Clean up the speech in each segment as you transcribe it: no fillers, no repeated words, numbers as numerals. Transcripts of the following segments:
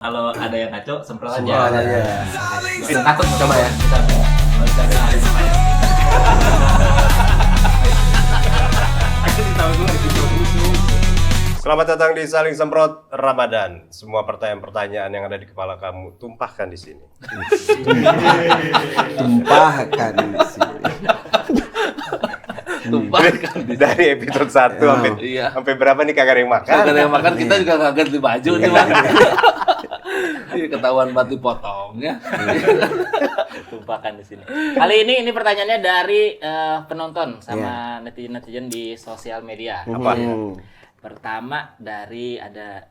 Kalau ada yang ngaco, semprot aja. Semprot aja. Bisa takut coba ya. Selamat datang di Saling Semprot Ramadan. Semua pertanyaan-pertanyaan yang ada di kepala kamu tumpahkan di sini. Tumpahkan di sini. Tumpahkan Dari episode 1 sampai berapa nih kagak ada yang makan? Kagak ada yang makan, kita juga kagak ganti baju nih, Bang. Iya, ketahuan banget dipotongnya. Tumpahkan di sini. Kali ini pertanyaannya dari penonton sama netizen di sosial media. Apa? Pertama dari ada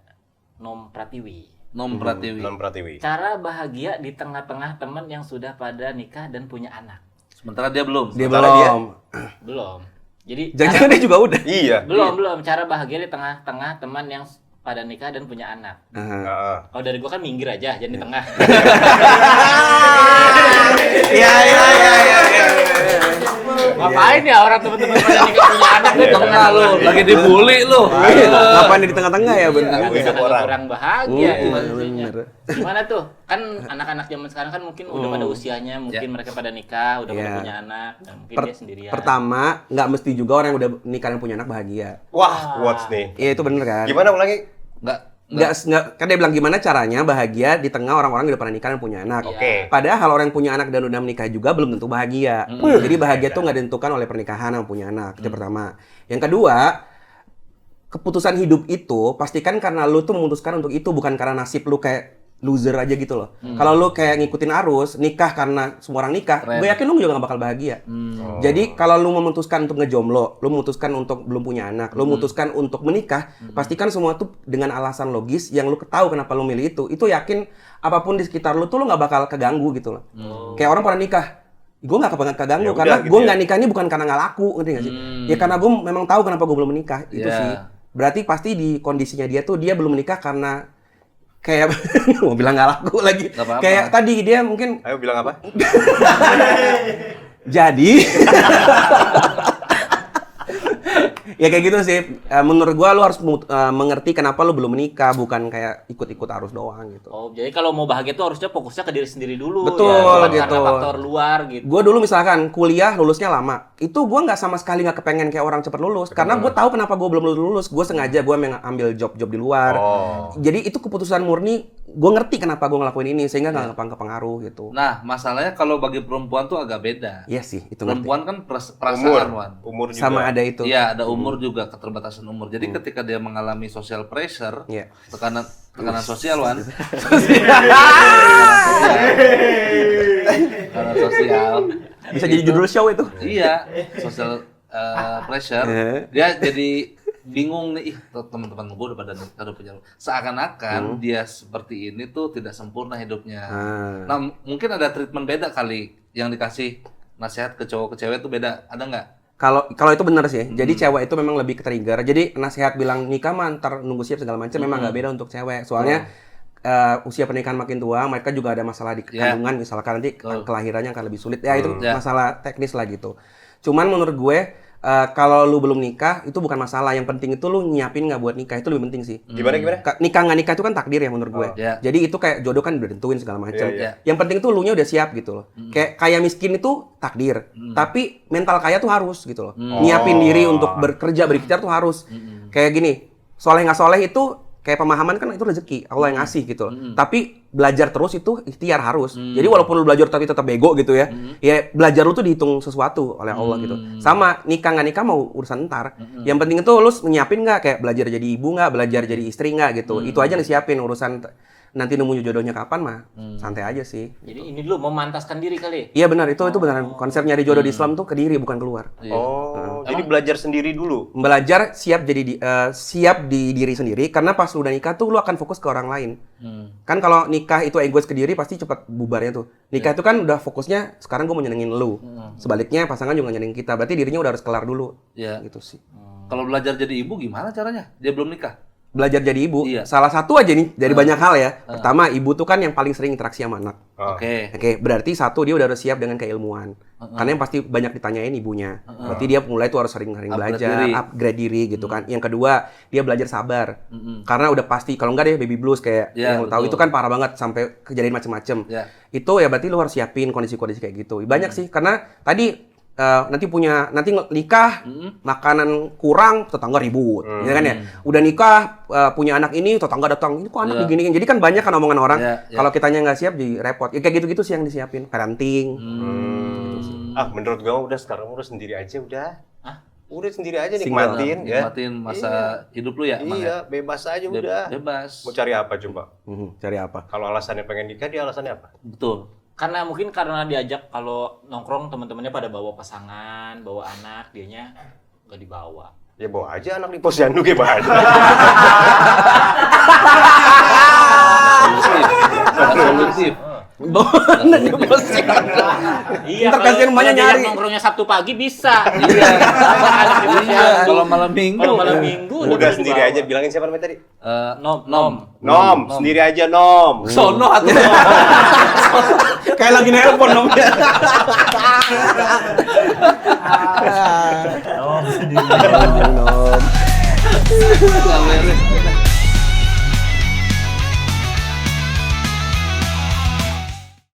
Nom Pratiwi. Nom Pratiwi. Non Pratiwi. Cara bahagia di tengah-tengah teman yang sudah pada nikah dan punya anak. Sementara dia belum. Dia Sementara belum. Belum. Jadi Jangan-jangan dia juga udah. Iya. belum cara bahagia di tengah-tengah teman yang pada nikah dan punya anak. Heeh. Kalau dari gua kan minggir aja, jangan di tengah. Iya. Ngapain ya orang teman-teman pada nikah punya anak Di tengah lu, lagi dibully lu. Ngapain di tengah-tengah ya benar. Ganggu hidup orang. Kurang bahagia Oh, maksudnya. bener. Gimana tuh? Kan anak-anak zaman sekarang kan mungkin udah pada usianya, mungkin mereka pada nikah, udah pada Ya. punya anak, dan mungkin dia sendirian. Pertama, nggak mesti juga orang yang udah nikah dan punya anak bahagia. Wah, quotes nih. Iya itu bener kan? Gimana ulangi? Nggak, kan dia bilang gimana caranya bahagia di tengah orang-orang yang udah pernah nikah dan punya anak. Oke. Padahal orang yang punya anak dan udah menikah juga belum tentu bahagia. Jadi bahagia tuh nggak ditentukan oleh pernikahan sama punya anak. Itu pertama. Yang kedua, keputusan hidup itu pastikan karena lu tuh memutuskan untuk itu, bukan karena nasib lu kayak loser aja gitu loh. Kalau lu kayak ngikutin arus, nikah karena semua orang nikah, gue yakin lu juga gak bakal bahagia. Jadi kalau lu memutuskan untuk ngejomblo, lu memutuskan untuk belum punya anak, lu memutuskan untuk menikah, pastikan semua tuh dengan alasan logis yang lu ketahui kenapa lu milih itu. Itu yakin apapun di sekitar lu tuh lu gak bakal keganggu gitu loh. Kayak orang pada nikah, gue gak bakal keganggu Ya karena udah, gitu gue ya. nggak nikah ini bukan karena nggak laku, ngerti gak sih? Ya karena gue memang tahu kenapa gue belum menikah, itu Ya. sih. Berarti pasti di kondisinya dia tuh dia belum menikah karena kayak mau bilang nggak laku lagi. Nggak apa-apa. Kayak tadi dia mungkin Ayo bilang apa? jadi ya kayak gitu sih. Menurut gua lu harus mengerti kenapa lu belum menikah, bukan kayak ikut-ikut arus doang gitu. Oh, jadi kalau mau bahagia tuh harusnya fokusnya ke diri sendiri dulu. Betul, bukan gitu. karena faktor luar gitu. Gue dulu misalkan kuliah lulusnya lama, itu gue nggak sama sekali nggak kepengen kayak orang cepet lulus, karena gue tahu kenapa gue belum lulus. Gue sengaja gue ambil job-job di luar. Oh. Jadi itu keputusan murni. Gue ngerti kenapa gue ngelakuin ini sehingga nggak kepengaruh gitu. Nah, masalahnya kalau bagi perempuan tuh agak beda. Iya sih, itu ngerti. Perempuan kan Umur. perasaan, Wan. Umur juga. Sama ada itu. Iya, ada umur juga, keterbatasan umur. Jadi ketika dia mengalami social pressure, Iya. tekanan sosial, Wan. Tekanan sosial. Bisa jadi judul show itu. Iya, social pressure. Dia jadi bingung nih, teman-teman gue udah pada nikah, udah punya. Seakan-akan dia seperti ini tuh tidak sempurna hidupnya. Nah, mungkin ada treatment beda kali yang dikasih nasihat ke cowok ke cewek tuh beda. Ada nggak? Kalau itu benar sih. Jadi cewek itu memang lebih ke trigger. Jadi nasihat bilang nikah mah ntar nunggu siap segala macam memang nggak beda untuk cewek. Soalnya usia pernikahan makin tua, mereka juga ada masalah di kandungan, misalkan nanti kelahirannya akan lebih sulit. Ya itu masalah teknis lah gitu. Cuman menurut gue kalau lu belum nikah itu bukan masalah. Yang penting itu lu nyiapin nggak buat nikah, itu lebih penting sih. Gimana? Nikah nggak nikah itu kan takdir ya menurut gue. Iya. Jadi itu kayak jodoh kan udah tentuin segala macam. Iya. Yang penting tuh lu nya udah siap gitu loh. Kayak kaya miskin itu takdir, tapi mental kaya tuh harus gitu loh. Nyiapin diri untuk bekerja berikhtiar tuh harus. Kayak gini, soleh nggak soleh itu kayak pemahaman kan itu rezeki Allah yang ngasih gitu loh. Tapi belajar terus itu ikhtiar harus. Jadi walaupun lu belajar tapi tetap bego gitu ya. Ya belajar lu tuh dihitung sesuatu oleh Allah gitu. Sama nikah nggak nikah mau urusan ntar. Yang penting itu lu nyiapin nggak kayak belajar jadi ibu nggak, belajar jadi istri nggak gitu. Itu aja disiapin urusan nanti nemu jodohnya kapan mah santai aja sih. Jadi ini dulu memantaskan diri kali. Iya benar itu beneran konsep nyari jodoh di Islam tuh ke diri bukan keluar. Oh, jadi belajar sendiri dulu. Belajar siap jadi siap di diri sendiri karena pas lu udah nikah tuh lu akan fokus ke orang lain. Kan kalau nikah itu egois ke diri pasti cepat bubarnya tuh. Nikah itu kan udah fokusnya sekarang gue mau nyenengin lu. Sebaliknya pasangan juga nyenengin kita. Berarti dirinya udah harus kelar dulu. Iya. Gitu sih. Kalau belajar jadi ibu gimana caranya? Dia belum nikah. belajar jadi ibu. Iya. Salah satu aja nih dari banyak hal ya. Pertama, ibu tuh kan yang paling sering interaksi sama anak. Oke. Oke, berarti satu dia udah harus siap dengan keilmuan. Karena yang pasti banyak ditanyain ibunya. Berarti dia mulai tuh harus sering-sering Upgrade belajar, diri. upgrade diri gitu kan. Yang kedua, dia belajar sabar. Karena udah pasti kalau enggak dia baby blues kayak Ya, yang lo tahu betul. itu kan parah banget sampai kejadian macem-macem. Ya. Itu ya berarti lu harus siapin kondisi-kondisi kayak gitu. Banyak sih karena tadi nanti nikah makanan kurang tetangga ribut ya kan ya udah nikah punya anak ini tetangga datang ini kok anak diginiin jadi kan banyak kan omongan orang kalau kitanya nggak siap jadi repot ya kayak gitu-gitu sih yang disiapin parenting. Menurut gua udah sekarang udah sendiri aja udah. Udah sendiri aja Single. nikmatin ya. Nikmatin masa hidup lu ya, Mang, Iya, ya? bebas aja udah. Bebas. Mau cari apa coba? Cari apa? Kalau alasannya pengen nikah, dia alasannya apa? Betul. Karena mungkin karena diajak kalau nongkrong teman-temannya pada bawa pasangan, bawa anak, dianya nggak dibawa. Ya bawa aja anak di posyandu kayak bawa aja. Solutif. Iya, Ntar kasihan emaknya diajak nyari. nongkrongnya Sabtu pagi bisa. Iya. Anak di posyandu. Iya, kalau malam minggu. Kalau malam minggu Udah sendiri dibawa. aja, bilangin siapa namanya tadi? Nom. Nom, sendiri aja Nom. Sono atau Kayak lagi nelpon nomnya. Nom. Nom.